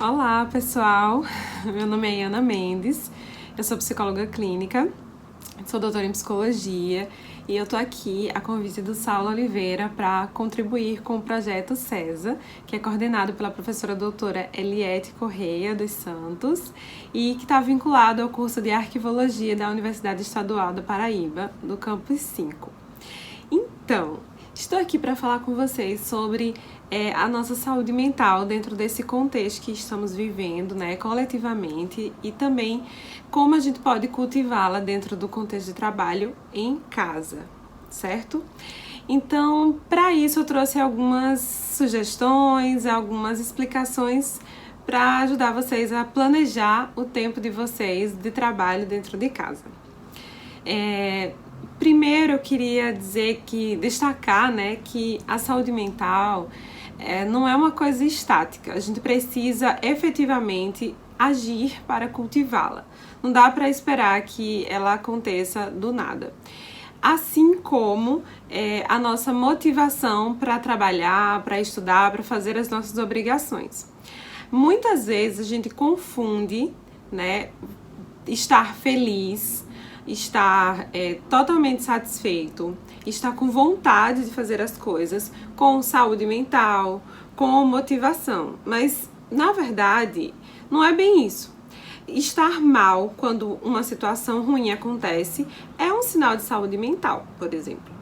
Olá, pessoal! Meu nome é Ana Mendes, eu sou psicóloga clínica, sou doutora em psicologia e eu tô aqui a convite do Saulo Oliveira para contribuir com o projeto CESA, que é coordenado pela professora doutora Eliette Correia dos Santos e que está vinculado ao curso de Arquivologia da Universidade Estadual da Paraíba, do Campus 5. Então, estou aqui para falar com vocês sobre a nossa saúde mental dentro desse contexto que estamos vivendo, né, coletivamente, e também como a gente pode cultivá-la dentro do contexto de trabalho em casa, certo? Então, para isso eu trouxe algumas sugestões, algumas explicações para ajudar vocês a planejar o tempo de vocês de trabalho dentro de casa. Primeiro eu queria destacar, né, que a saúde mental não é uma coisa estática, a gente precisa efetivamente agir para cultivá-la, não dá para esperar que ela aconteça do nada. Assim como a nossa motivação para trabalhar, para estudar, para fazer as nossas obrigações. Muitas vezes a gente confunde, né, estar feliz, estar totalmente satisfeito, estar com vontade de fazer as coisas, com saúde mental, com motivação. Mas, na verdade, não é bem isso. Estar mal quando uma situação ruim acontece é um sinal de saúde mental, por exemplo.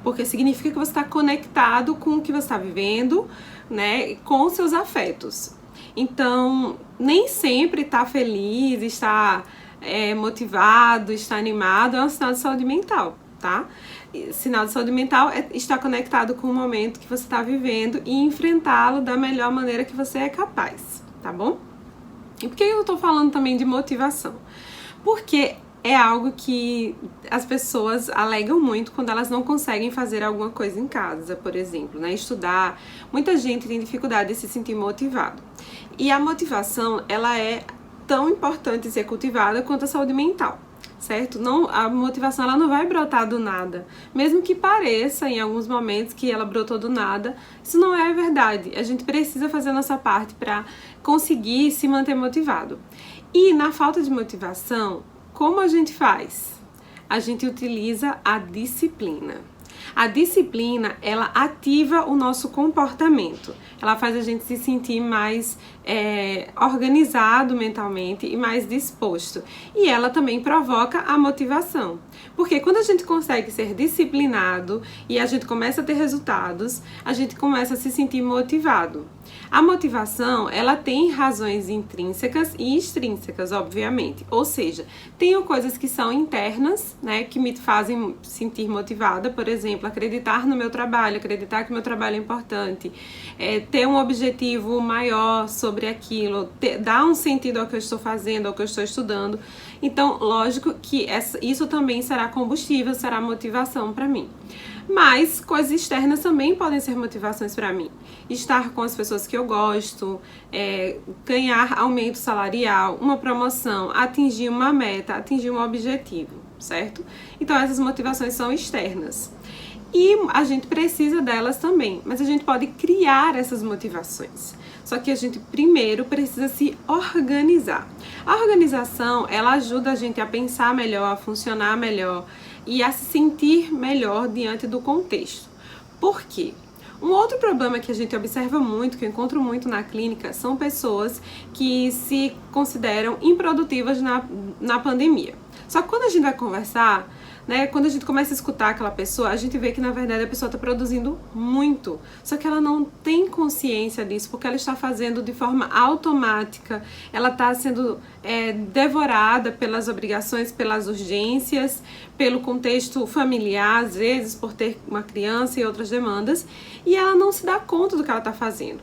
Porque significa que você está conectado com o que você está vivendo, né, com os seus afetos. Então, nem sempre estar feliz, estar motivado, estar animado, é um sinal de saúde mental, tá? Sinal de saúde mental é estar conectado com o momento que você está vivendo e enfrentá-lo da melhor maneira que você é capaz, tá bom? E por que eu tô falando também de motivação? Porque é algo que as pessoas alegam muito quando elas não conseguem fazer alguma coisa em casa, por exemplo, né? Estudar. Muita gente tem dificuldade de se sentir motivado. E a motivação, ela é tão importante ser cultivada quanto a saúde mental, certo? Não, a motivação ela não vai brotar do nada, mesmo que pareça em alguns momentos que ela brotou do nada, isso não é verdade. A gente precisa fazer a nossa parte para conseguir se manter motivado. E na falta de motivação, como a gente faz? A gente utiliza a disciplina. A disciplina, ela ativa o nosso comportamento. Ela faz a gente se sentir mais organizado mentalmente e mais disposto. E ela também provoca a motivação. Porque quando a gente consegue ser disciplinado e a gente começa a ter resultados, a gente começa a se sentir motivado. A motivação, ela tem razões intrínsecas e extrínsecas, obviamente. Ou seja, tem coisas que são internas, né, que me fazem sentir motivada, por exemplo, acreditar no meu trabalho, acreditar que o meu trabalho é importante, ter um objetivo maior sobre aquilo, dar um sentido ao que eu estou fazendo, ao que eu estou estudando. Então, lógico que isso também será combustível, será motivação para mim. Mas coisas externas também podem ser motivações para mim. Estar com as pessoas que eu gosto, ganhar aumento salarial, uma promoção, atingir uma meta, atingir um objetivo, certo? Então essas motivações são externas. E a gente precisa delas também, mas a gente pode criar essas motivações. Só que a gente primeiro precisa se organizar. A organização, ela ajuda a gente a pensar melhor, a funcionar melhor e a se sentir melhor diante do contexto. Por quê? Um outro problema que a gente observa muito, que eu encontro muito na clínica, são pessoas que se consideram improdutivas na pandemia. Só que quando a gente vai conversar, né, quando a gente começa a escutar aquela pessoa, a gente vê que na verdade a pessoa está produzindo muito, só que ela não tem consciência disso, porque ela está fazendo de forma automática, ela está sendo devorada pelas obrigações, pelas urgências, pelo contexto familiar, às vezes por ter uma criança e outras demandas, e ela não se dá conta do que ela está fazendo.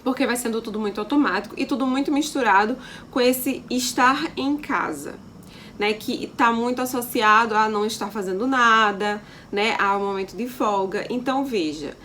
Porque vai sendo tudo muito automático e tudo muito misturado com esse estar em casa, né, que está muito associado a não estar fazendo nada, né? Há um momento de folga. Então, veja,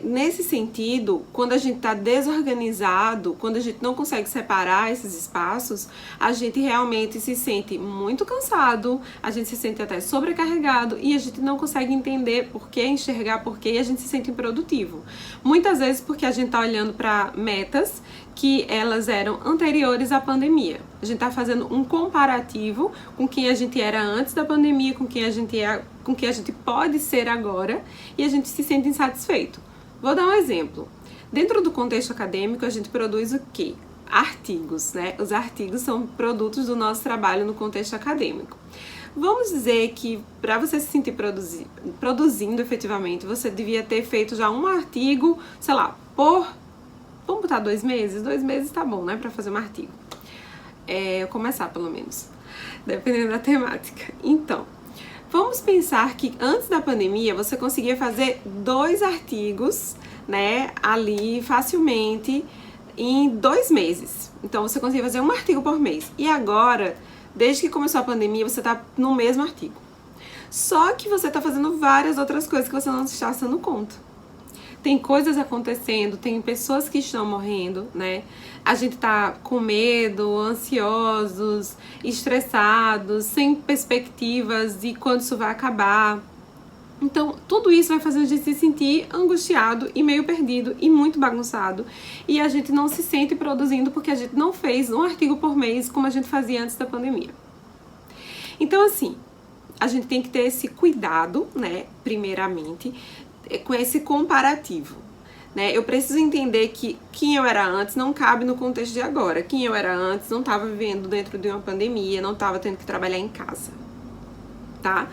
nesse sentido, quando a gente está desorganizado, quando a gente não consegue separar esses espaços, a gente realmente se sente muito cansado, a gente se sente até sobrecarregado e a gente não consegue entender por que, enxergar por que, e a gente se sente improdutivo. Muitas vezes porque a gente está olhando para metas que elas eram anteriores à pandemia. A gente está fazendo um comparativo com quem a gente era antes da pandemia, com quem a gente pode ser agora, e a gente se sente insatisfeito. Vou dar um exemplo. Dentro do contexto acadêmico, a gente produz o quê? Artigos, né? Os artigos são produtos do nosso trabalho no contexto acadêmico. Vamos dizer que para você se sentir produzindo efetivamente, você devia ter feito já um artigo, sei lá, vamos botar 2 meses? 2 meses tá bom, né? Pra fazer um artigo. Começar, pelo menos. Dependendo da temática. Então, vamos pensar que antes da pandemia, você conseguia fazer 2 artigos, né? Ali, facilmente, em 2 meses. Então, você conseguia fazer um artigo por mês. E agora, desde que começou a pandemia, você tá no mesmo artigo. Só que você tá fazendo várias outras coisas que você não está se dando conta. Tem coisas acontecendo, tem pessoas que estão morrendo, né? A gente tá com medo, ansiosos, estressados, sem perspectivas de quando isso vai acabar. Então, tudo isso vai fazer a gente se sentir angustiado e meio perdido e muito bagunçado. E a gente não se sente produzindo porque a gente não fez um artigo por mês como a gente fazia antes da pandemia. Então, assim, a gente tem que ter esse cuidado, né? Primeiramente, com esse comparativo, né? Eu preciso entender que quem eu era antes não cabe no contexto de agora. Quem eu era antes não estava vivendo dentro de uma pandemia, não estava tendo que trabalhar em casa, tá?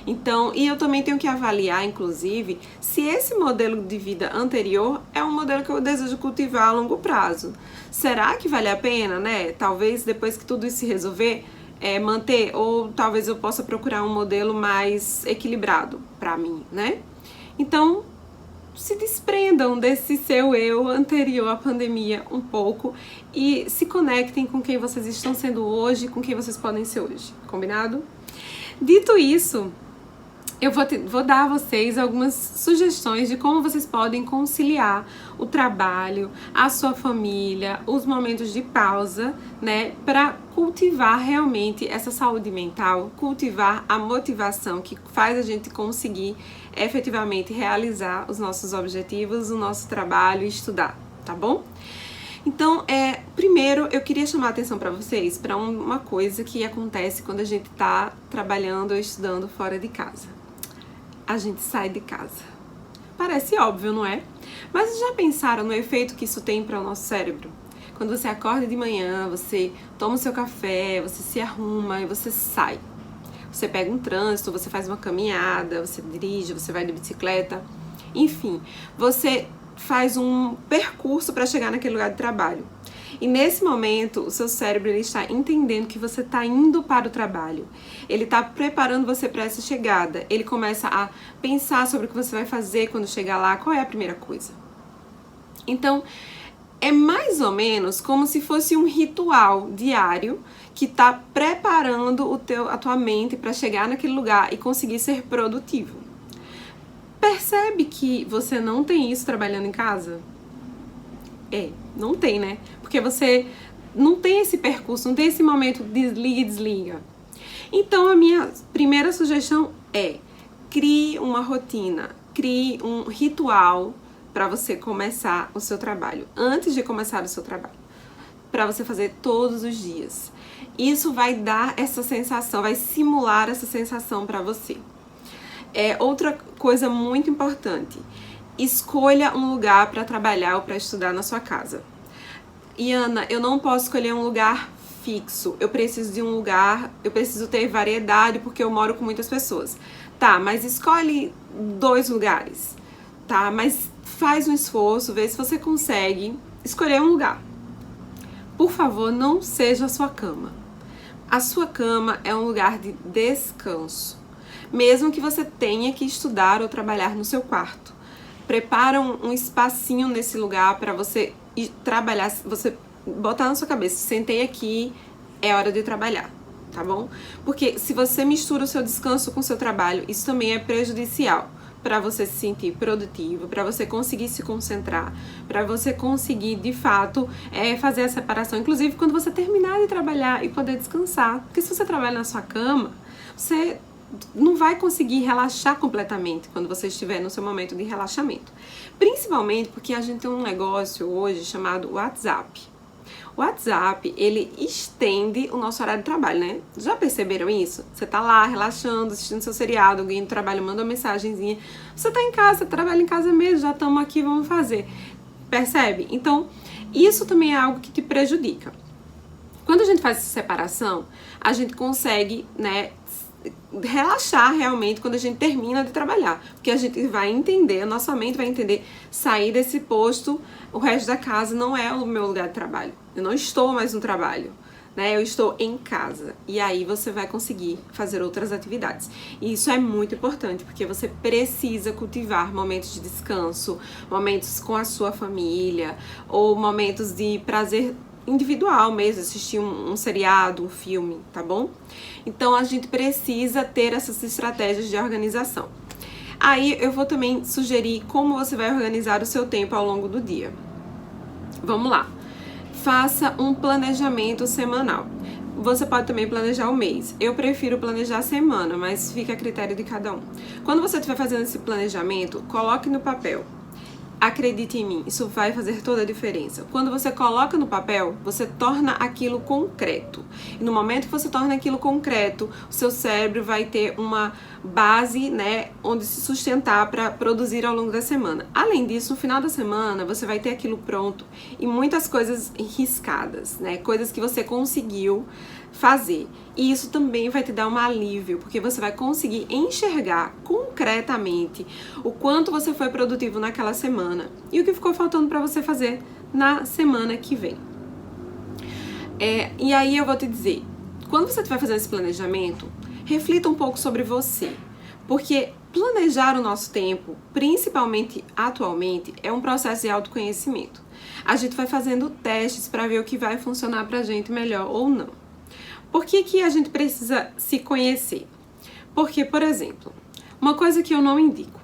Então, e eu também tenho que avaliar, inclusive, se esse modelo de vida anterior é um modelo que eu desejo cultivar a longo prazo. Será que vale a pena, né? Talvez depois que tudo isso se resolver, manter, ou talvez eu possa procurar um modelo mais equilibrado para mim, né? Então, se desprendam desse seu eu anterior à pandemia um pouco e se conectem com quem vocês estão sendo hoje, com quem vocês podem ser hoje, combinado? Dito isso, eu vou dar a vocês algumas sugestões de como vocês podem conciliar o trabalho, a sua família, os momentos de pausa, né, para cultivar realmente essa saúde mental, cultivar a motivação que faz a gente conseguir efetivamente realizar os nossos objetivos, o nosso trabalho e estudar, tá bom? Então, primeiro eu queria chamar a atenção para vocês para uma coisa que acontece quando a gente está trabalhando ou estudando fora de casa. A gente sai de casa. Parece óbvio, não é? Mas já pensaram no efeito que isso tem para o nosso cérebro? Quando você acorda de manhã, você toma o seu café, você se arruma e você sai. Você pega um trânsito, você faz uma caminhada, você dirige, você vai de bicicleta. Enfim, você faz um percurso para chegar naquele lugar de trabalho. E nesse momento, o seu cérebro ele está entendendo que você está indo para o trabalho. Ele está preparando você para essa chegada. Ele começa a pensar sobre o que você vai fazer quando chegar lá. Qual é a primeira coisa? Então, é mais ou menos como se fosse um ritual diário que está preparando a tua mente para chegar naquele lugar e conseguir ser produtivo. Percebe que você não tem isso trabalhando em casa? Não tem, né? Porque você não tem esse percurso, não tem esse momento de desliga e desliga. Então, a minha primeira sugestão crie uma rotina, crie um ritual para você começar o seu trabalho, antes de começar o seu trabalho, para você fazer todos os dias. Isso vai dar essa sensação, vai simular essa sensação para você. Outra coisa muito importante, escolha um lugar para trabalhar ou para estudar na sua casa. E Ana, eu não posso escolher um lugar fixo, eu preciso de um lugar, eu preciso ter variedade porque eu moro com muitas pessoas. Tá, mas escolhe 2 lugares, tá? Mas faz um esforço, vê se você consegue escolher um lugar. Por favor, não seja a sua cama. A sua cama é um lugar de descanso. Mesmo que você tenha que estudar ou trabalhar no seu quarto. Prepara um espacinho nesse lugar para você ir trabalhar, você botar na sua cabeça, sentei aqui, é hora de trabalhar. tá bom? Porque se você mistura o seu descanso com o seu trabalho, isso também é prejudicial para você se sentir produtivo, para você conseguir se concentrar, para você conseguir, de fato, fazer a separação, inclusive quando você terminar de trabalhar e poder descansar. Porque se você trabalha na sua cama, você não vai conseguir relaxar completamente quando você estiver no seu momento de relaxamento. Principalmente porque a gente tem um negócio hoje chamado WhatsApp. O WhatsApp, ele estende o nosso horário de trabalho, né? Já perceberam isso? Você tá lá relaxando, assistindo seu seriado, alguém do trabalho manda uma mensagenzinha. Você tá em casa, trabalha em casa mesmo, já estamos aqui, vamos fazer. Percebe? Então, isso também é algo que te prejudica. Quando a gente faz essa separação, a gente consegue, né, relaxar realmente quando a gente termina de trabalhar, porque a gente vai entender, a nossa mente vai entender, sair desse posto, o resto da casa não é o meu lugar de trabalho, eu não estou mais no trabalho, né? Eu estou em casa, e aí você vai conseguir fazer outras atividades, e isso é muito importante, porque você precisa cultivar momentos de descanso, momentos com a sua família, ou momentos de prazer individual mesmo, assistir um seriado, um filme, tá bom? Então a gente precisa ter essas estratégias de organização. Aí eu vou também sugerir como você vai organizar o seu tempo ao longo do dia. Vamos lá. Faça um planejamento semanal. Você pode também planejar o mês. Eu prefiro planejar a semana, mas fica a critério de cada um. Quando você estiver fazendo esse planejamento, coloque no papel. Acredite em mim, isso vai fazer toda a diferença. Quando você coloca no papel, você torna aquilo concreto. E no momento que você torna aquilo concreto, o seu cérebro vai ter uma base, né, onde se sustentar para produzir ao longo da semana. Além disso, no final da semana, você vai ter aquilo pronto e muitas coisas riscadas, né, coisas que você conseguiu fazer. E isso também vai te dar um alívio, porque você vai conseguir enxergar concretamente o quanto você foi produtivo naquela semana e o que ficou faltando para você fazer na semana que vem. E aí eu vou te dizer, quando você estiver fazendo esse planejamento, reflita um pouco sobre você, porque planejar o nosso tempo, principalmente atualmente, é um processo de autoconhecimento. A gente vai fazendo testes para ver o que vai funcionar pra gente melhor ou não. Por que a gente precisa se conhecer? Porque, por exemplo, uma coisa que eu não indico,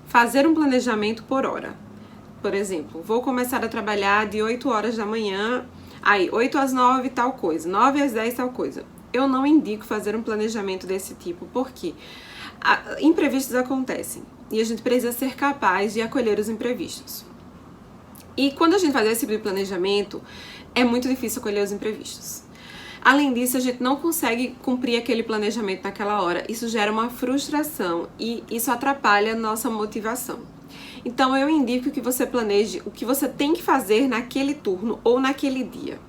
fazer um planejamento por hora. Por exemplo, vou começar a trabalhar de 8 horas da manhã, aí 8 às 9 tal coisa, 9 às 10 tal coisa. Eu não indico fazer um planejamento desse tipo, porque imprevistos acontecem e a gente precisa ser capaz de acolher os imprevistos. E quando a gente faz esse tipo de planejamento, é muito difícil acolher os imprevistos. Além disso, a gente não consegue cumprir aquele planejamento naquela hora. Isso gera uma frustração e isso atrapalha a nossa motivação. Então, eu indico que você planeje o que você tem que fazer naquele turno ou naquele dia.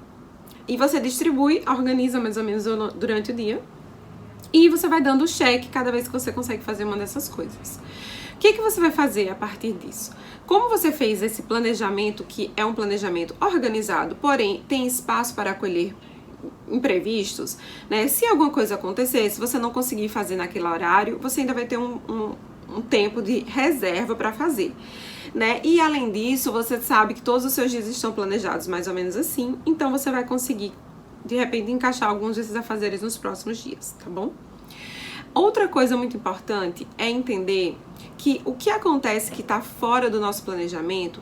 E você distribui, organiza mais ou menos durante o dia. E você vai dando check cada vez que você consegue fazer uma dessas coisas. O que você vai fazer a partir disso? Como você fez esse planejamento, que é um planejamento organizado, porém tem espaço para acolher imprevistos, né? Se alguma coisa acontecer, se você não conseguir fazer naquele horário, você ainda vai ter um tempo de reserva para fazer, né? E além disso, você sabe que todos os seus dias estão planejados mais ou menos assim, então você vai conseguir, de repente, encaixar alguns desses afazeres nos próximos dias, tá bom? Outra coisa muito importante é entender que o que acontece que está fora do nosso planejamento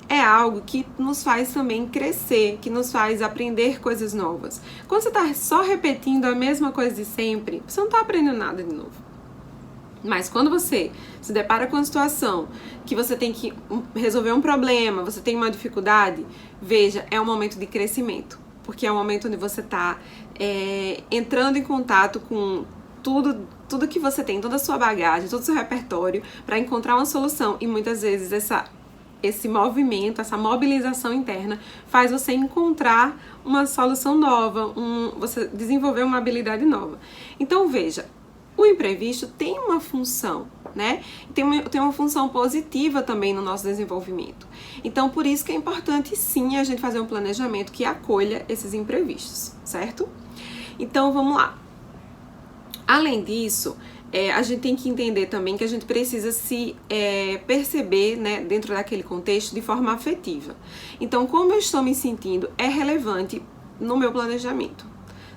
é algo que nos faz também crescer, que nos faz aprender coisas novas. Quando você está só repetindo a mesma coisa de sempre, você não está aprendendo nada de novo. Mas quando você se depara com uma situação que você tem que resolver um problema, você tem uma dificuldade, veja, é um momento de crescimento. Porque é um momento onde você está entrando em contato com tudo que você tem, toda a sua bagagem, todo o seu repertório, para encontrar uma solução. E muitas vezes esse movimento, essa mobilização interna faz você encontrar uma solução nova, você desenvolver uma habilidade nova. Então veja, o imprevisto tem uma função, né? Tem uma função positiva também no nosso desenvolvimento. Então por isso que é importante sim a gente fazer um planejamento que acolha esses imprevistos, certo? Então vamos lá. Além disso, a gente tem que entender também que a gente precisa se perceber, né, dentro daquele contexto de forma afetiva. Então, como eu estou me sentindo é relevante no meu planejamento,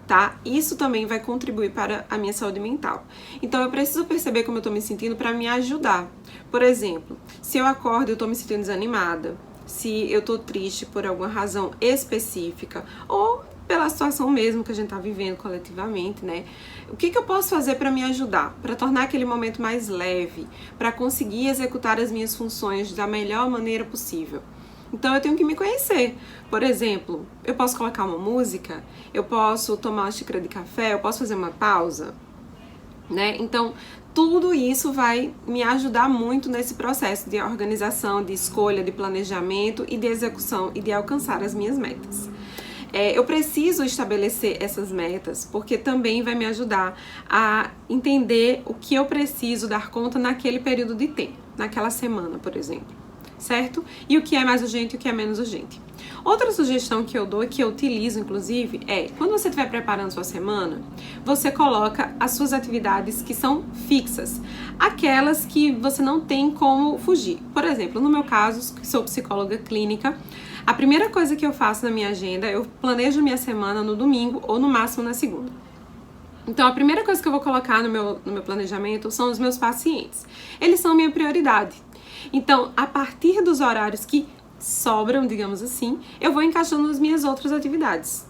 tá? Isso também vai contribuir para a minha saúde mental. Então eu preciso perceber como eu tô me sentindo para me ajudar. Por exemplo, se eu acordo e eu tô me sentindo desanimada, se eu tô triste por alguma razão específica, ou pela situação mesmo que a gente tá vivendo coletivamente, né? O que eu posso fazer para me ajudar? Para tornar aquele momento mais leve, para conseguir executar as minhas funções da melhor maneira possível. Então eu tenho que me conhecer. Por exemplo, eu posso colocar uma música, eu posso tomar uma xícara de café, eu posso fazer uma pausa, né? Então, tudo isso vai me ajudar muito nesse processo de organização, de escolha, de planejamento e de execução e de alcançar as minhas metas. Eu preciso estabelecer essas metas, porque também vai me ajudar a entender o que eu preciso dar conta naquele período de tempo, naquela semana, por exemplo, certo? E o que é mais urgente e o que é menos urgente. Outra sugestão que eu dou e que eu utilizo, inclusive, é quando você estiver preparando sua semana, você coloca as suas atividades que são fixas, aquelas que você não tem como fugir. Por exemplo, no meu caso, que sou psicóloga clínica, a primeira coisa que eu faço na minha agenda, eu planejo minha semana no domingo ou no máximo na segunda. Então, a primeira coisa que eu vou colocar no meu planejamento são os meus pacientes. Eles são minha prioridade. Então, a partir dos horários que sobram, digamos assim, eu vou encaixando as minhas outras atividades,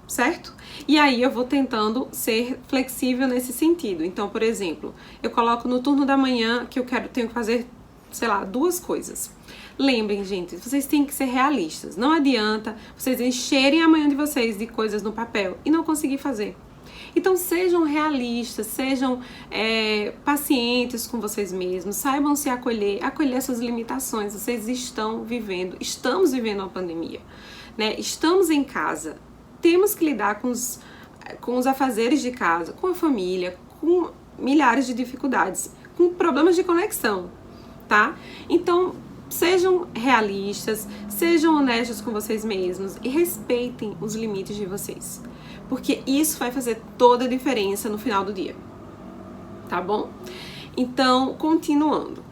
certo? E aí eu vou tentando ser flexível nesse sentido. Então, por exemplo, eu coloco no turno da manhã que tenho que fazer, sei lá, 2 coisas. Lembrem, gente, vocês têm que ser realistas. Não adianta vocês encherem a manhã de vocês de coisas no papel e não conseguir fazer. Então sejam realistas, sejam pacientes com vocês mesmos, saibam se acolher essas limitações. Vocês estamos vivendo uma pandemia, né? Estamos em casa, temos que lidar com os afazeres de casa, com a família, com milhares de dificuldades, com problemas de conexão, tá? Então, sejam realistas, sejam honestos com vocês mesmos e respeitem os limites de vocês, porque isso vai fazer toda a diferença no final do dia, tá bom? Então, continuando,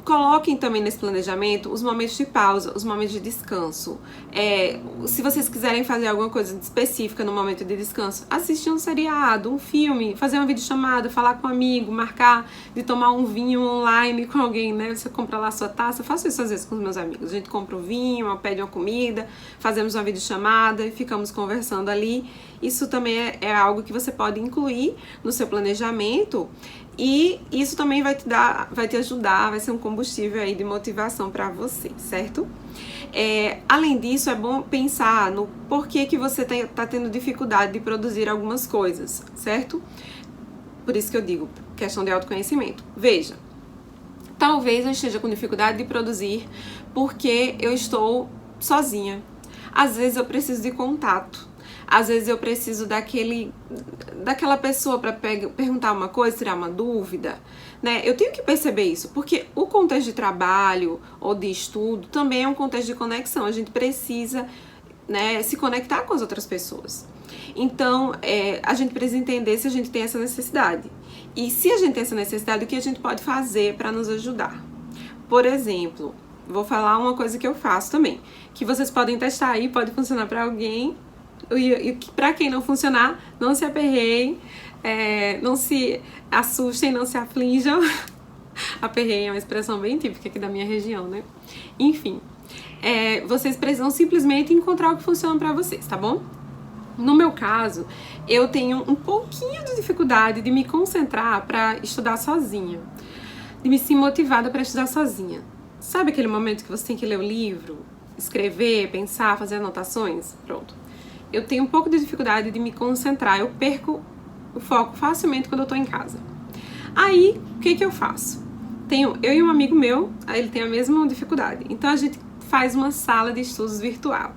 coloquem também nesse planejamento os momentos de pausa, os momentos de descanso. Se vocês quiserem fazer alguma coisa específica no momento de descanso, assistir um seriado, um filme, fazer uma videochamada, falar com um amigo, marcar de tomar um vinho online com alguém, né? Você compra lá a sua taça. Eu faço isso às vezes com os meus amigos. A gente compra um vinho, pede uma comida, fazemos uma videochamada e ficamos conversando ali. Isso também é algo que você pode incluir no seu planejamento. E isso também vai te ajudar, vai ser um combustível aí de motivação para você, certo? Além disso, é bom pensar no porquê que você tá tendo dificuldade de produzir algumas coisas, certo? Por isso que eu digo, questão de autoconhecimento. Veja, talvez eu esteja com dificuldade de produzir porque eu estou sozinha. Às vezes eu preciso de contato. Às vezes eu preciso daquela pessoa para perguntar uma coisa, tirar uma dúvida, né? Eu tenho que perceber isso, porque o contexto de trabalho ou de estudo também é um contexto de conexão. A gente precisa, né, se conectar com as outras pessoas. Então, a gente precisa entender se a gente tem essa necessidade. E se a gente tem essa necessidade, o que a gente pode fazer para nos ajudar? Por exemplo, vou falar uma coisa que eu faço também, que vocês podem testar aí, pode funcionar para alguém. E para quem não funcionar, não se aperreiem, não se assustem, não se aflijam. Aperreiem é uma expressão bem típica aqui da minha região, né? Enfim, vocês precisam simplesmente encontrar o que funciona para vocês, tá bom? No meu caso, eu tenho um pouquinho de dificuldade de me concentrar para estudar sozinha, de me sentir motivada para estudar sozinha. Sabe aquele momento que você tem que ler o livro, escrever, pensar, fazer anotações? Pronto. Eu tenho um pouco de dificuldade de me concentrar, eu perco o foco facilmente quando eu tô em casa. Aí, o que eu faço? Tenho eu e um amigo meu, ele tem a mesma dificuldade. Então a gente faz uma sala de estudos virtual.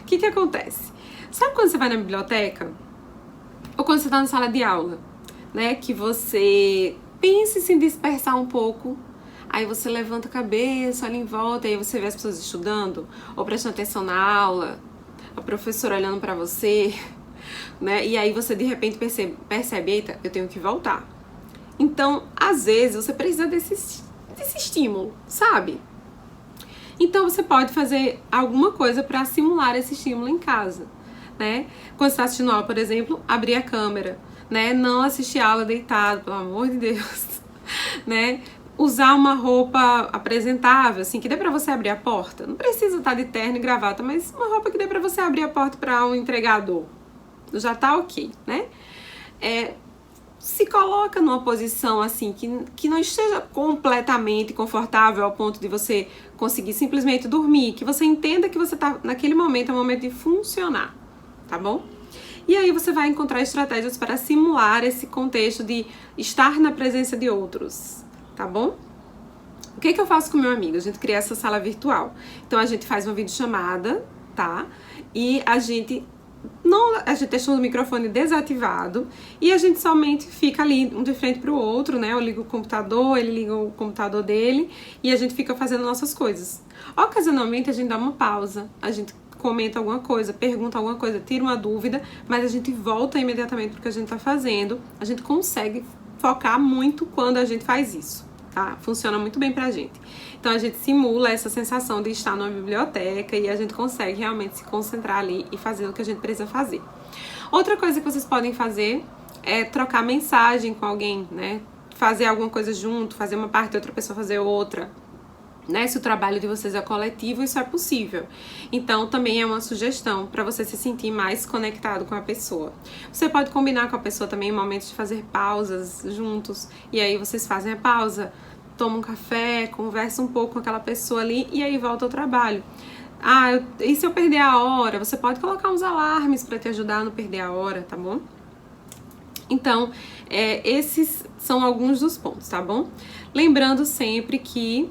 O que acontece? Sabe quando você vai na biblioteca? Ou quando você tá na sala de aula, né? Que você pensa em se dispersar um pouco. Aí você levanta a cabeça, olha em volta, e aí você vê as pessoas estudando, ou prestando atenção na aula, a professora olhando pra você, né? E aí você de repente percebe, eita, eu tenho que voltar. Então, às vezes, você precisa desse estímulo, sabe? Então, você pode fazer alguma coisa pra simular esse estímulo em casa, né? Quando você está assistindo aula, por exemplo, abrir a câmera, né? Não assistir a aula deitado, pelo amor de Deus, né? Usar uma roupa apresentável, assim, que dê pra você abrir a porta. Não precisa estar de terno e gravata, mas uma roupa que dê pra você abrir a porta para um entregador. Já tá ok, né? Se coloca numa posição assim que não esteja completamente confortável ao ponto de você conseguir simplesmente dormir, que você entenda que você tá naquele momento, é o momento de funcionar, tá bom? E aí você vai encontrar estratégias para simular esse contexto de estar na presença de outros, tá bom? O que eu faço com o meu amigo? A gente cria essa sala virtual. Então a gente faz uma videochamada, tá? E a gente deixa o microfone desativado e a gente somente fica ali um de frente pro outro, né? Eu ligo o computador, ele liga o computador dele e a gente fica fazendo nossas coisas. Ocasionalmente a gente dá uma pausa, a gente comenta alguma coisa, pergunta alguma coisa, tira uma dúvida, mas a gente volta imediatamente pro que a gente tá fazendo. A gente consegue focar muito quando a gente faz isso, tá? Funciona muito bem pra gente. Então a gente simula essa sensação de estar numa biblioteca e a gente consegue realmente se concentrar ali e fazer o que a gente precisa fazer. Outra coisa que vocês podem fazer é trocar mensagem com alguém, né? Fazer alguma coisa junto, fazer uma parte e outra pessoa fazer outra, né? Se o trabalho de vocês é coletivo, isso é possível. Então também é uma sugestão para você se sentir mais conectado com a pessoa. Você pode combinar com a pessoa também em momentos de fazer pausas juntos, e aí vocês fazem a pausa, toma um café, conversa um pouco com aquela pessoa ali e aí volta ao trabalho. E se eu perder a hora? Você pode colocar uns alarmes para te ajudar a não perder a hora, tá bom? Então, esses são alguns dos pontos, tá bom? Lembrando sempre que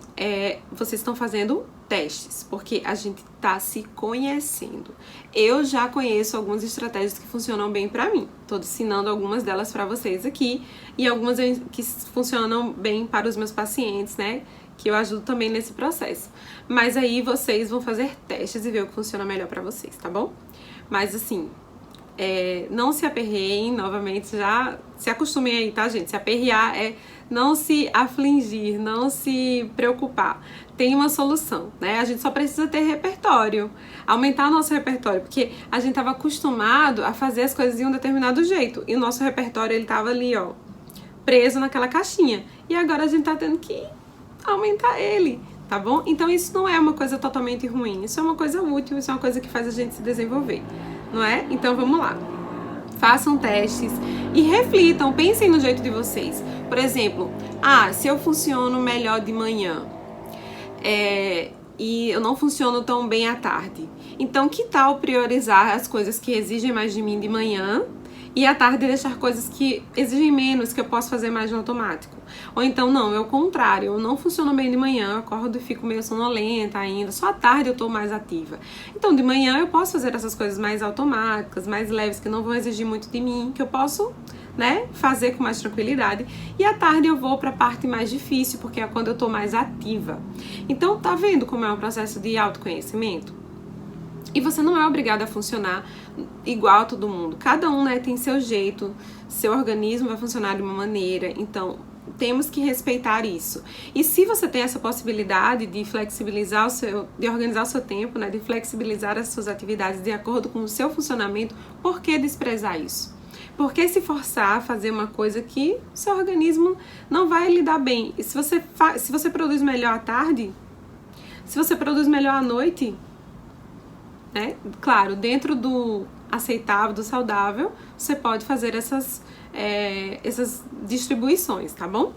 vocês estão fazendo testes, porque a gente tá se conhecendo. Eu já conheço algumas estratégias que funcionam bem pra mim. Tô ensinando algumas delas pra vocês aqui e algumas que funcionam bem para os meus pacientes, né? Que eu ajudo também nesse processo. Mas aí vocês vão fazer testes e ver o que funciona melhor pra vocês, tá bom? Mas assim, não se aperreiem, novamente, já se acostumem aí, tá, gente? Se aperrear é não se afligir, não se preocupar. Tem uma solução, né? A gente só precisa ter repertório, aumentar o nosso repertório, porque a gente estava acostumado a fazer as coisas de um determinado jeito e o nosso repertório, ele tava ali, ó, preso naquela caixinha. E agora a gente tá tendo que aumentar ele, tá bom? Então isso não é uma coisa totalmente ruim, isso é uma coisa útil, isso é uma coisa que faz a gente se desenvolver, não é? Então vamos lá. Façam testes e reflitam, pensem no jeito de vocês. Por exemplo, se eu funciono melhor de manhã e eu não funciono tão bem à tarde, então que tal priorizar as coisas que exigem mais de mim de manhã e à tarde deixar coisas que exigem menos, que eu posso fazer mais no automático? Ou então não, é o contrário, eu não funciono bem de manhã, eu acordo e fico meio sonolenta ainda, só à tarde eu tô mais ativa. Então de manhã eu posso fazer essas coisas mais automáticas, mais leves, que não vão exigir muito de mim, que eu posso, né, fazer com mais tranquilidade. E à tarde eu vou para a parte mais difícil, porque é quando eu tô mais ativa. Então tá vendo como é um processo de autoconhecimento? E você não é obrigado a funcionar igual a todo mundo. Cada um, né, tem seu jeito, seu organismo vai funcionar de uma maneira, então temos que respeitar isso. E se você tem essa possibilidade de flexibilizar de organizar o seu tempo, né, de flexibilizar as suas atividades de acordo com o seu funcionamento, por que desprezar isso? Por que se forçar a fazer uma coisa que seu organismo não vai lidar bem? E se você produz melhor à tarde, se você produz melhor à noite, né? Claro, dentro do aceitável, do saudável, você pode fazer essas distribuições, tá bom?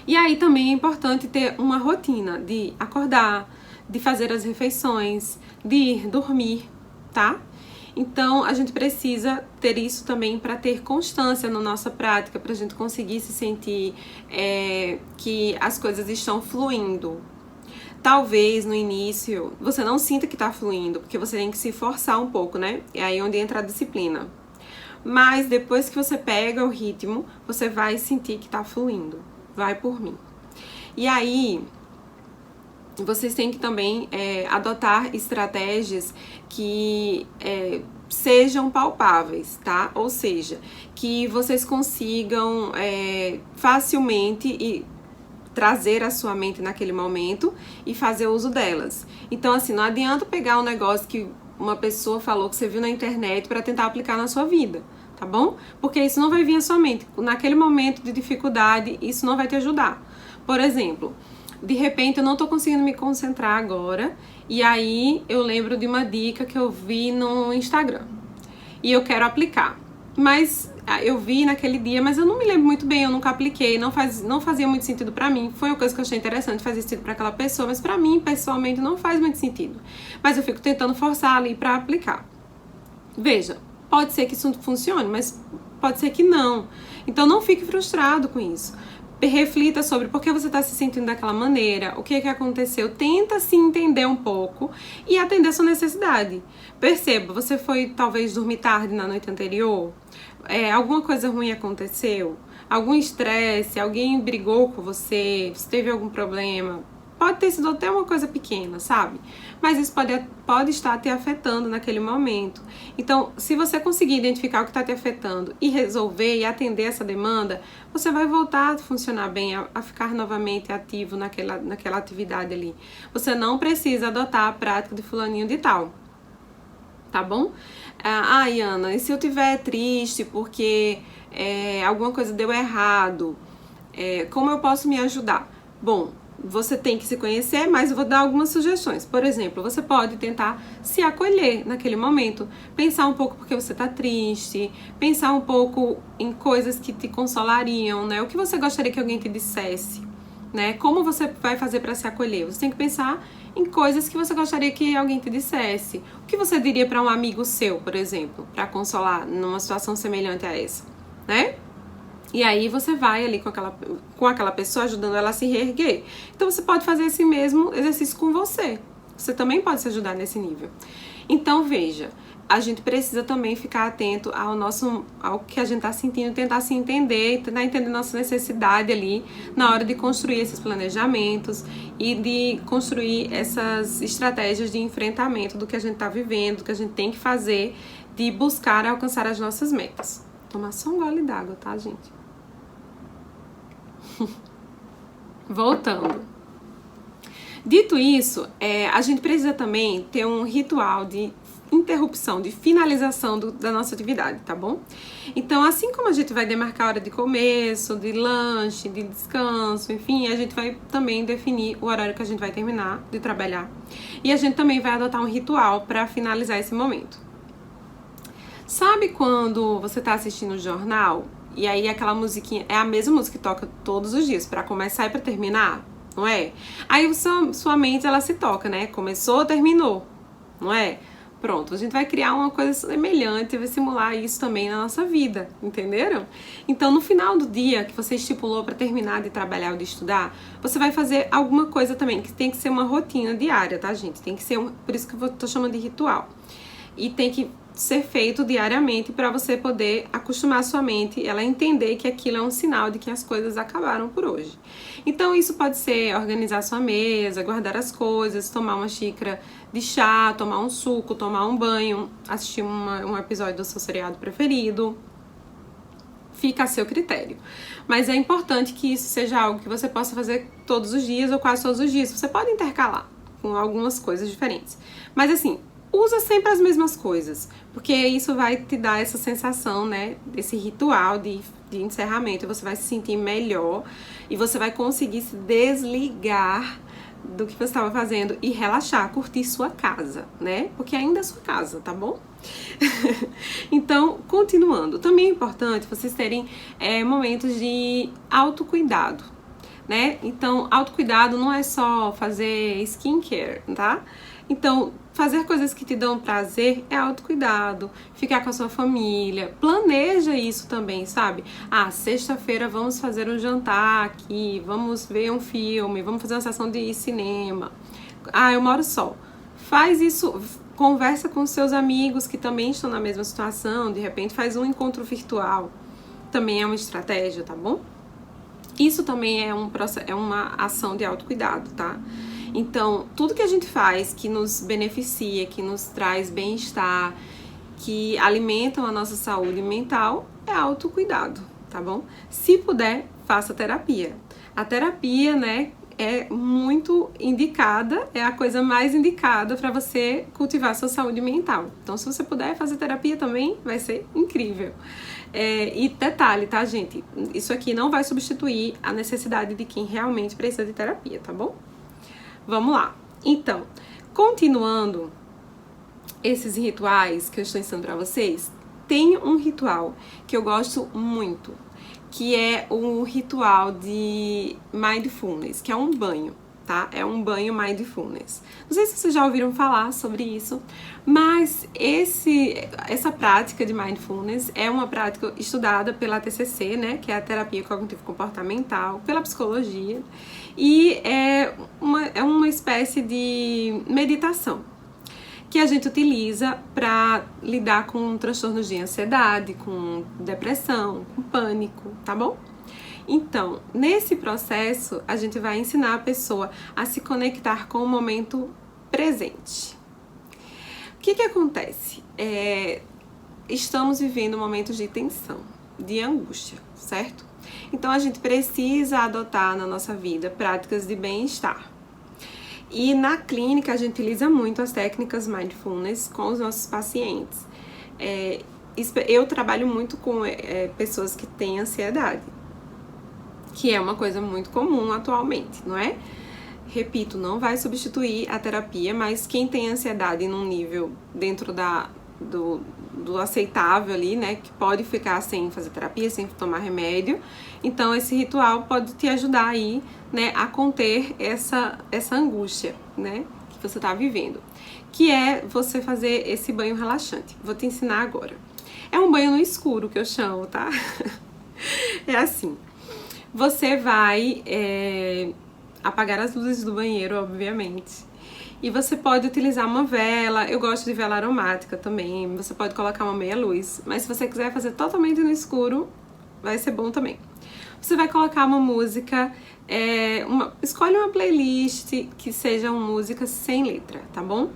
E aí também é importante ter uma rotina de acordar, de fazer as refeições, de ir dormir, tá? Então a gente precisa ter isso também para ter constância na nossa prática, para a gente conseguir se sentir que as coisas estão fluindo. Talvez no início você não sinta que tá fluindo, porque você tem que se forçar um pouco, né? É aí onde entra a disciplina. Mas depois que você pega o ritmo, você vai sentir que tá fluindo. Vai por mim. E aí, vocês têm que também adotar estratégias que sejam palpáveis, tá? Ou seja, que vocês consigam facilmente trazer a sua mente naquele momento e fazer uso delas. Então, assim, não adianta pegar um negócio que uma pessoa falou que você viu na internet para tentar aplicar na sua vida, tá bom? Porque isso não vai vir à sua mente. Naquele momento de dificuldade, isso não vai te ajudar. Por exemplo, de repente eu não tô conseguindo me concentrar agora e aí eu lembro de uma dica que eu vi no Instagram e eu quero aplicar. Mas eu vi naquele dia, mas eu não me lembro muito bem, eu nunca apliquei, não fazia muito sentido pra mim. Foi uma coisa que eu achei interessante, fazia sentido pra aquela pessoa, mas pra mim, pessoalmente, não faz muito sentido. Mas eu fico tentando forçar ali pra aplicar. Veja, pode ser que isso funcione, mas pode ser que não. Então não fique frustrado com isso. Reflita sobre por que você está se sentindo daquela maneira, o que aconteceu, tenta se entender um pouco e atender a sua necessidade. Perceba, você foi talvez dormir tarde na noite anterior, alguma coisa ruim aconteceu, algum estresse, alguém brigou com você, você teve algum problema. Pode ter sido até uma coisa pequena, sabe? Mas isso pode estar te afetando naquele momento. Então, se você conseguir identificar o que está te afetando e resolver e atender essa demanda, você vai voltar a funcionar bem, a ficar novamente ativo naquela atividade ali. Você não precisa adotar a prática de fulaninho de tal, tá bom? Ana, e se eu estiver triste porque alguma coisa deu errado, como eu posso me ajudar? Bom, você tem que se conhecer, mas eu vou dar algumas sugestões. Por exemplo, você pode tentar se acolher naquele momento, pensar um pouco porque você está triste, pensar um pouco em coisas que te consolariam, né? O que você gostaria que alguém te dissesse, né? Como você vai fazer para se acolher? Você tem que pensar em coisas que você gostaria que alguém te dissesse. O que você diria para um amigo seu, por exemplo, para consolar numa situação semelhante a essa, né? E aí você vai ali com aquela pessoa, ajudando ela a se reerguer. Então você pode fazer esse mesmo exercício com você. Você também pode se ajudar nesse nível. Então veja, a gente precisa também ficar atento ao que a gente está sentindo, tentar se entender, tentar entender nossa necessidade ali na hora de construir esses planejamentos e de construir essas estratégias de enfrentamento do que a gente está vivendo, do que a gente tem que fazer, de buscar alcançar as nossas metas. Tomar só um gole d'água, tá, gente? Voltando. Dito isso, a gente precisa também ter um ritual de interrupção, de finalização da nossa atividade, tá bom? Então, assim como a gente vai demarcar a hora de começo, de lanche, de descanso, enfim, a gente vai também definir o horário que a gente vai terminar de trabalhar. E a gente também vai adotar um ritual para finalizar esse momento. Sabe quando você tá assistindo o jornal e aí aquela musiquinha, é a mesma música que toca todos os dias, pra começar e pra terminar, não é? Aí sua mente, ela se toca, né? Começou, terminou, não é? Pronto, a gente vai criar uma coisa semelhante, vai simular isso também na nossa vida, entenderam? Então, no final do dia que você estipulou pra terminar de trabalhar ou de estudar, você vai fazer alguma coisa também, que tem que ser uma rotina diária, tá, gente? Tem que ser por isso que eu tô chamando de ritual. E tem que ser feito diariamente para você poder acostumar a sua mente, ela entender que aquilo é um sinal de que as coisas acabaram por hoje. Então isso pode ser organizar sua mesa, guardar as coisas, tomar uma xícara de chá, tomar um suco, tomar um banho, assistir um episódio do seu seriado preferido. Fica a seu critério. Mas é importante que isso seja algo que você possa fazer todos os dias ou quase todos os dias. Você pode intercalar com algumas coisas diferentes. Mas assim, usa sempre as mesmas coisas, porque isso vai te dar essa sensação, né, desse ritual de encerramento, você vai se sentir melhor e você vai conseguir se desligar do que você estava fazendo e relaxar, curtir sua casa, né, porque ainda é sua casa, tá bom? Então, continuando, também é importante vocês terem momentos de autocuidado, né, então autocuidado não é só fazer skincare, tá? Então, fazer coisas que te dão prazer é autocuidado, ficar com a sua família, planeja isso também, sabe? Sexta-feira vamos fazer um jantar aqui, vamos ver um filme, vamos fazer uma sessão de cinema. Eu moro só. Faz isso, conversa com seus amigos que também estão na mesma situação, de repente faz um encontro virtual, também é uma estratégia, tá bom? Isso também é uma ação de autocuidado, tá? Então, tudo que a gente faz que nos beneficia, que nos traz bem-estar, que alimentam a nossa saúde mental, é autocuidado, tá bom? Se puder, faça terapia. A terapia, né, é muito indicada, é a coisa mais indicada para você cultivar sua saúde mental. Então, se você puder fazer terapia também, vai ser incrível. E detalhe, tá, gente? Isso aqui não vai substituir a necessidade de quem realmente precisa de terapia, tá bom? Vamos lá. Então, continuando esses rituais que eu estou ensinando para vocês, tem um ritual que eu gosto muito, que é um ritual de mindfulness, que é um banho, tá? É um banho mindfulness. Não sei se vocês já ouviram falar sobre isso, mas essa prática de mindfulness é uma prática estudada pela TCC, né? Que é a terapia cognitivo-comportamental, pela psicologia, e é uma espécie de meditação que a gente utiliza para lidar com transtornos de ansiedade, com depressão, com pânico, tá bom? Então, nesse processo, a gente vai ensinar a pessoa a se conectar com o momento presente. O que acontece? Estamos vivendo momentos de tensão, de angústia, certo? Então, a gente precisa adotar na nossa vida práticas de bem-estar. E na clínica a gente utiliza muito as técnicas mindfulness com os nossos pacientes. Eu trabalho muito com pessoas que têm ansiedade, que é uma coisa muito comum atualmente, não é? Repito, não vai substituir a terapia, mas quem tem ansiedade num nível dentro do aceitável ali, né, que pode ficar sem fazer terapia, sem tomar remédio, então esse ritual pode te ajudar aí, né, a conter essa angústia, né, que você tá vivendo, que é você fazer esse banho relaxante. Vou te ensinar agora. É um banho no escuro que eu chamo, tá? É assim, você vai apagar as luzes do banheiro, obviamente. E você pode utilizar uma vela, eu gosto de vela aromática também, você pode colocar uma meia luz, mas se você quiser fazer totalmente no escuro, vai ser bom também. Você vai colocar uma música, escolhe uma playlist que sejam músicas sem letra, tá bom?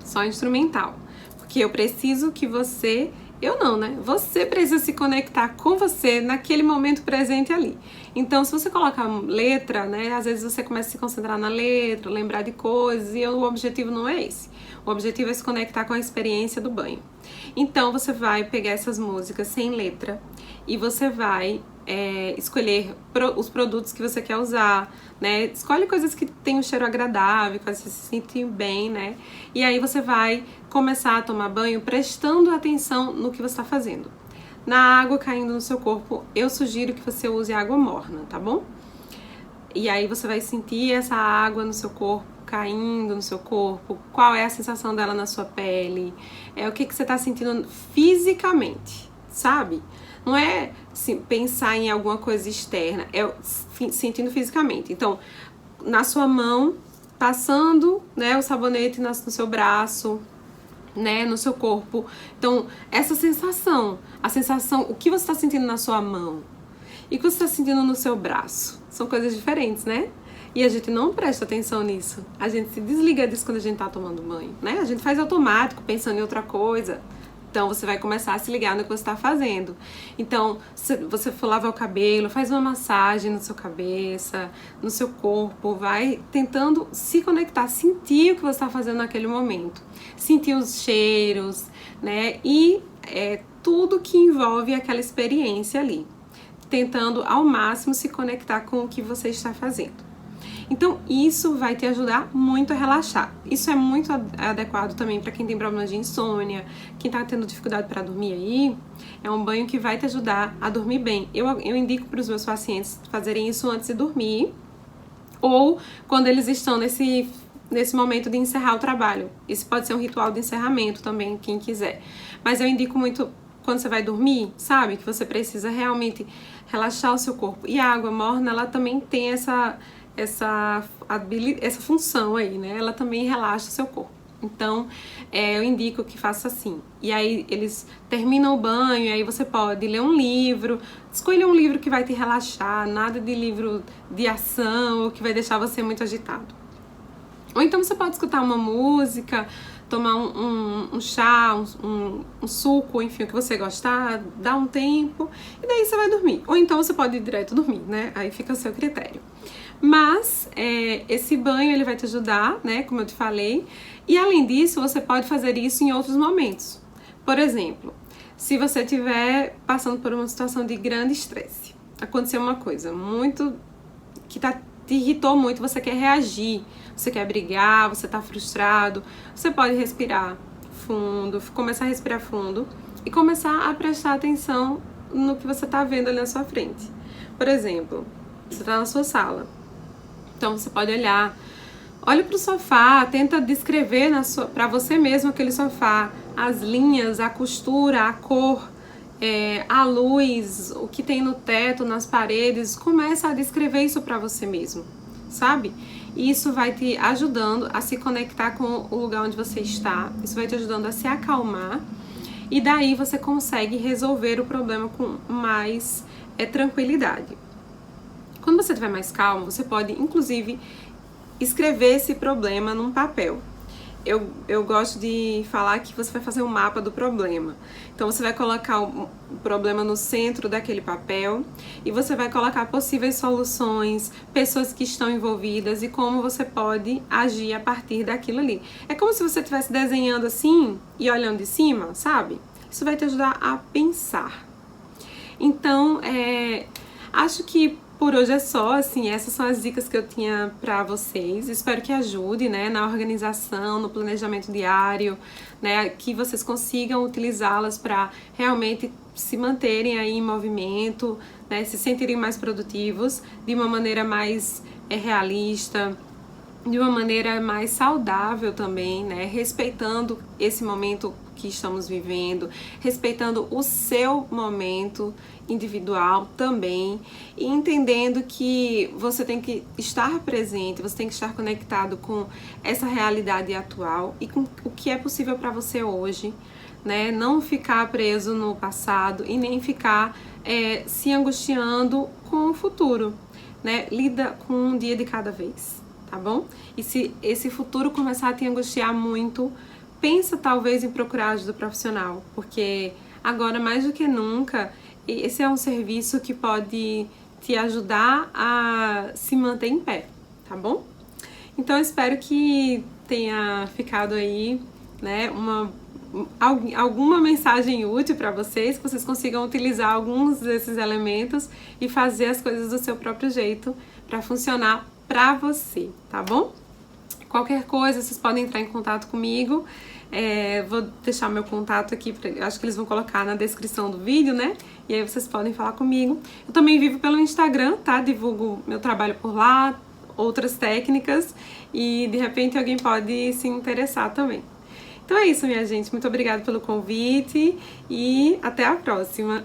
Só instrumental, porque eu preciso que você... Eu não, né? Você precisa se conectar com você naquele momento presente ali. Então, se você colocar letra, né? Às vezes você começa a se concentrar na letra, lembrar de coisas, e o objetivo não é esse. O objetivo é se conectar com a experiência do banho. Então, você vai pegar essas músicas sem letra e você vai escolher os produtos que você quer usar, né? Escolhe coisas que tem um cheiro agradável, que você se sente bem, né? E aí você vai começar a tomar banho prestando atenção no que você está fazendo. Na água caindo no seu corpo, eu sugiro que você use água morna, tá bom? E aí você vai sentir essa água no seu corpo, caindo no seu corpo, qual é a sensação dela na sua pele, o que você está sentindo fisicamente, sabe? Não é assim, pensar em alguma coisa externa, é sentindo fisicamente. Então, na sua mão, passando, né, o sabonete no seu braço, né, no seu corpo. Então, essa sensação, o que você está sentindo na sua mão e o que você está sentindo no seu braço, são coisas diferentes, né? E a gente não presta atenção nisso. A gente se desliga disso quando a gente tá tomando banho, né? A gente faz automático, pensando em outra coisa. Então, você vai começar a se ligar no que você está fazendo. Então, se você for lavar o cabelo, faz uma massagem na sua cabeça, no seu corpo, vai tentando se conectar, sentir o que você está fazendo naquele momento. Sentir os cheiros, né? E tudo que envolve aquela experiência ali. Tentando ao máximo se conectar com o que você está fazendo. Então, isso vai te ajudar muito a relaxar. Isso é muito adequado também para quem tem problemas de insônia, quem tá tendo dificuldade para dormir aí. É um banho que vai te ajudar a dormir bem. Eu indico para os meus pacientes fazerem isso antes de dormir ou quando eles estão nesse momento de encerrar o trabalho. Isso pode ser um ritual de encerramento também, quem quiser. Mas eu indico muito quando você vai dormir, sabe? Que você precisa realmente relaxar o seu corpo. E a água morna, ela também tem essa função aí, né? Ela também relaxa o seu corpo. Então, eu indico que faça assim. E aí, eles terminam o banho, e aí você pode ler um livro. Escolha um livro que vai te relaxar, nada de livro de ação ou que vai deixar você muito agitado. Ou então você pode escutar uma música, tomar um chá, um suco, enfim, o que você gostar, dar um tempo, e daí você vai dormir. Ou então você pode ir direto dormir, né? Aí fica a seu critério. Mas esse banho ele vai te ajudar, né, como eu te falei. E além disso, você pode fazer isso em outros momentos. Por exemplo, se você estiver passando por uma situação de grande estresse, aconteceu uma coisa muito que te irritou muito, você quer reagir, você quer brigar, você está frustrado, você pode respirar fundo, começar a respirar fundo e começar a prestar atenção no que você está vendo ali na sua frente. Por exemplo, você está na sua sala, então você pode olha para o sofá, tenta descrever para você mesmo aquele sofá, as linhas, a costura, a cor, a luz, o que tem no teto, nas paredes. Começa a descrever isso para você mesmo, sabe? E isso vai te ajudando a se conectar com o lugar onde você está, isso vai te ajudando a se acalmar, e daí você consegue resolver o problema com mais tranquilidade. Quando você estiver mais calmo, você pode, inclusive, escrever esse problema num papel. Eu gosto de falar que você vai fazer um mapa do problema. Então você vai colocar o problema no centro daquele papel e você vai colocar possíveis soluções, pessoas que estão envolvidas e como você pode agir a partir daquilo ali. É como se você estivesse desenhando assim e olhando de cima, sabe? Isso vai te ajudar a pensar. Então, acho que por hoje é só, assim, essas são as dicas que eu tinha pra vocês. Espero que ajude, né, na organização, no planejamento diário, né, que vocês consigam utilizá-las para realmente se manterem aí em movimento, né, se sentirem mais produtivos de uma maneira mais realista, de uma maneira mais saudável também, né, respeitando esse momento que estamos vivendo, respeitando o seu momento individual também, e entendendo que você tem que estar presente, você tem que estar conectado com essa realidade atual e com o que é possível para você hoje, né? Não ficar preso no passado e nem ficar se angustiando com o futuro, né? Lida com um dia de cada vez, tá bom? E se esse futuro começar a te angustiar muito, pensa talvez em procurar ajuda profissional, porque agora mais do que nunca esse é um serviço que pode te ajudar a se manter em pé, tá bom? Então eu espero que tenha ficado aí, né, alguma mensagem útil para vocês, que vocês consigam utilizar alguns desses elementos e fazer as coisas do seu próprio jeito para funcionar para você, tá bom? Qualquer coisa, vocês podem entrar em contato comigo. Vou deixar meu contato aqui, acho que eles vão colocar na descrição do vídeo, né? E aí vocês podem falar comigo. Eu também vivo pelo Instagram, tá? Divulgo meu trabalho por lá, outras técnicas, e de repente alguém pode se interessar também. Então é isso, minha gente. Muito obrigada pelo convite e até a próxima.